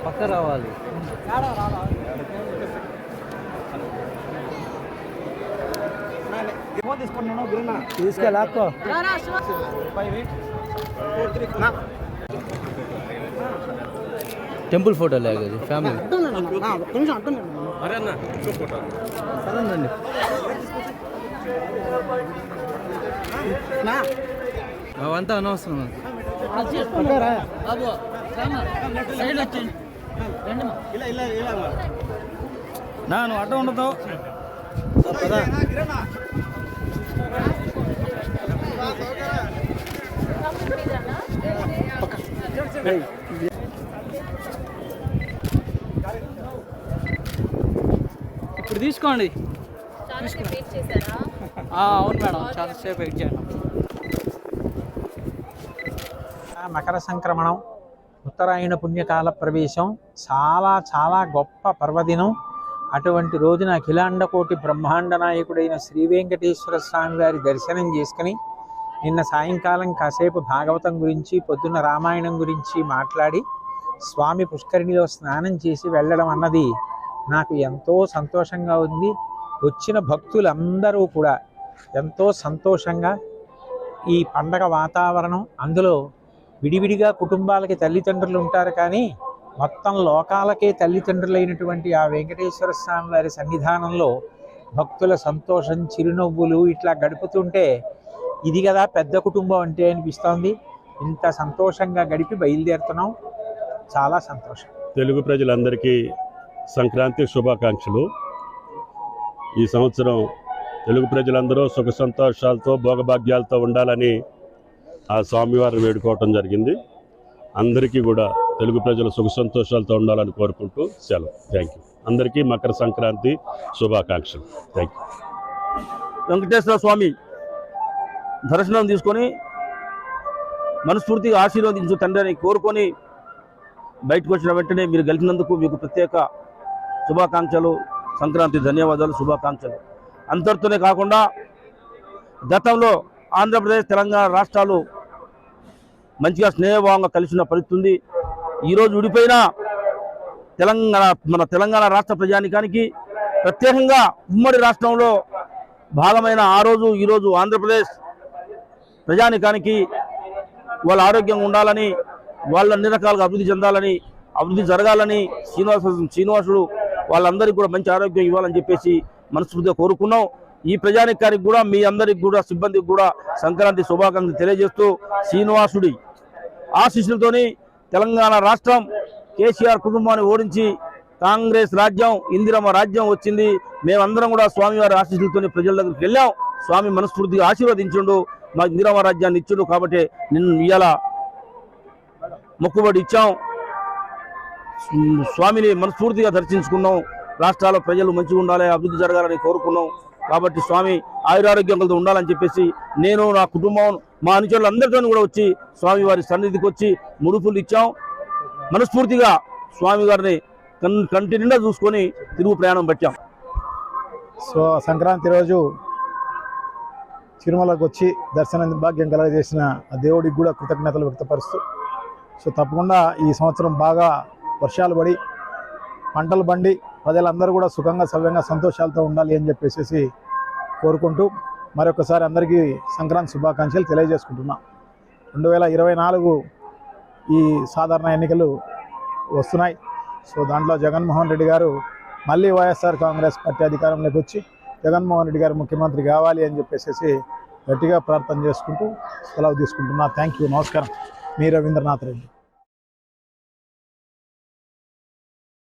పక్క రావాలి. తీసుకెళ్ళాకో temple photo లేదు ఫ్యామిలీ. సరేనండి. అవంతా అనవసరం. నువ్వు అడ్డం ఉండదు. ఇప్పుడు తీసుకోండి. అవును మేడం, చాలాసేపు వెయిట్ చేయండి. మకర సంక్రమణం, ఉత్తరాయణ పుణ్యకాల ప్రవేశం, చాలా చాలా గొప్ప పర్వదినం. అటువంటి రోజున అఖిలాండకోటి బ్రహ్మాండ నాయకుడైన శ్రీ వెంకటేశ్వర స్వామి వారి దర్శనం చేసుకుని నిన్న సాయంకాలం కాసేపు భాగవతం గురించి, పొద్దున్న రామాయణం గురించి మాట్లాడి స్వామి పుష్కరిణిలో స్నానం చేసి వెళ్ళడం అన్నది నాకు ఎంతో సంతోషంగా ఉంది. వచ్చిన భక్తులందరూ కూడా ఎంతో సంతోషంగా ఈ పండగ వాతావరణం, అందులో విడివిడిగా కుటుంబాలకి తల్లిదండ్రులు ఉంటారు, కానీ మొత్తం లోకాలకే తల్లిదండ్రులైనటువంటి ఆ వెంకటేశ్వర స్వామి వారి సన్నిధానంలో భక్తుల సంతోషం, చిరునవ్వులు ఇట్లా గడుపుతుంటే ఇది కదా పెద్ద కుటుంబం అంటే అనిపిస్తోంది. ఇంత సంతోషంగా గడిపి బయలుదేరుతున్నాం. చాలా సంతోషం. తెలుగు ప్రజలందరికీ సంక్రాంతి శుభాకాంక్షలు. ఈ సంవత్సరం తెలుగు ప్రజలందరూ సుఖ సంతోషాలతో భోగభాగ్యాలతో ఉండాలని ఆ స్వామివారిని వేడుకోవటం జరిగింది. అందరికీ కూడా తెలుగు ప్రజలు సుఖ సంతోషాలతో ఉండాలని కోరుకుంటూ సెలవు. Thank you. అందరికీ మకర సంక్రాంతి శుభాకాంక్షలు. Thank you. వెంకటేశ్వర స్వామి దర్శనం తీసుకొని మనస్ఫూర్తిగా ఆశీర్వదించు తండ్రి అని కోరుకొని బయటకు వచ్చిన వెంటనే మీరు గెలిచినందుకు మీకు ప్రత్యేక శుభాకాంక్షలు, సంక్రాంతి ధన్యవాదాలు, శుభాకాంక్షలు. అంతటితోనే కాకుండా గతంలో ఆంధ్రప్రదేశ్, తెలంగాణ రాష్ట్రాలు మంచిగా స్నేహభావంగా కలిసిన పరిస్థితి ఉంది. ఈరోజు విడిపోయిన మన తెలంగాణ రాష్ట్ర ప్రజానికానికి ప్రత్యేకంగా ఉమ్మడి రాష్ట్రంలో భాగమైన ఆ రోజు ఈరోజు ఆంధ్రప్రదేశ్ ప్రజానికానికి వాళ్ళ ఆరోగ్యంగా ఉండాలని, వాళ్ళ అన్ని రకాలుగా అభివృద్ధి చెందాలని, అభివృద్ధి జరగాలని శ్రీనివాసుడు వాళ్ళందరికీ కూడా మంచి ఆరోగ్యం ఇవ్వాలని చెప్పేసి మనస్ఫూర్తిగా కోరుకున్నాం. ఈ ప్రజానికానికి కూడా, మీ అందరికి కూడా, సిబ్బందికి కూడా సంక్రాంతి శుభాకాంక్షలు తెలియజేస్తూ శ్రీనివాసుడి ఆశీస్సులతోని తెలంగాణ రాష్ట్రం కేసీఆర్ కుటుంబాన్ని ఓడించి కాంగ్రెస్ రాజ్యం, ఇందిరమ్మ రాజ్యం వచ్చింది. మేమందరం కూడా స్వామివారి ఆశీస్సులతోని ప్రజల దగ్గరికి వెళ్ళాం. స్వామి మనస్ఫూర్తిగా ఆశీర్వదించుండు, మా ఇందిరమ్మ రాజ్యాన్ని ఇచ్చుండు. కాబట్టి నిన్ను ఇవాళ మొక్కుబడి ఇచ్చాం. స్వామిని మనస్ఫూర్తిగా దర్శించుకున్నాం. రాష్ట్రాల ప్రజలు మంచిగా ఉండాలి, అభివృద్ధి జరగాలని కోరుకున్నాం. కాబట్టి స్వామి ఆయురారోగ్యంతో ఉండాలని చెప్పేసి నేను, నా కుటుంబం, మా అనుచరులు అందరితో కూడా వచ్చి స్వామివారి సన్నిధికి వచ్చి ముడుపులు ఇచ్చాం. మనస్ఫూర్తిగా స్వామివారిని కంటి నిండా చూసుకొని తిరుగు ప్రయాణం పట్టాం. సో సంక్రాంతి రోజు తిరుమలకు వచ్చి దర్శనం భాగ్యం కలగజేసిన ఆ దేవుడికి కూడా కృతజ్ఞతలు వ్యక్తపరుస్తూ, సో తప్పకుండా ఈ సంవత్సరం బాగా వర్షాలు పడి పంటలు పండి ప్రజలందరూ కూడా సుఖంగా, సవ్యంగా, సంతోషాలతో ఉండాలి అని చెప్పేసి కోరుకుంటూ మరొకసారి అందరికీ సంక్రాంతి శుభాకాంక్షలు తెలియజేసుకుంటున్నాం. 2024 ఈ సాధారణ ఎన్నికలు వస్తున్నాయి. సో దాంట్లో జగన్మోహన్ రెడ్డి గారు మళ్ళీ వైఎస్ఆర్ కాంగ్రెస్ పార్టీ అధికారంలోకి వచ్చి జగన్మోహన్ రెడ్డి గారు ముఖ్యమంత్రి కావాలి అని చెప్పేసి గట్టిగా ప్రార్థన చేసుకుంటూ సెలవు తీసుకుంటున్నా. Thank you. నమస్కారం. మీ రవీంద్రనాథ్ రెడ్డి.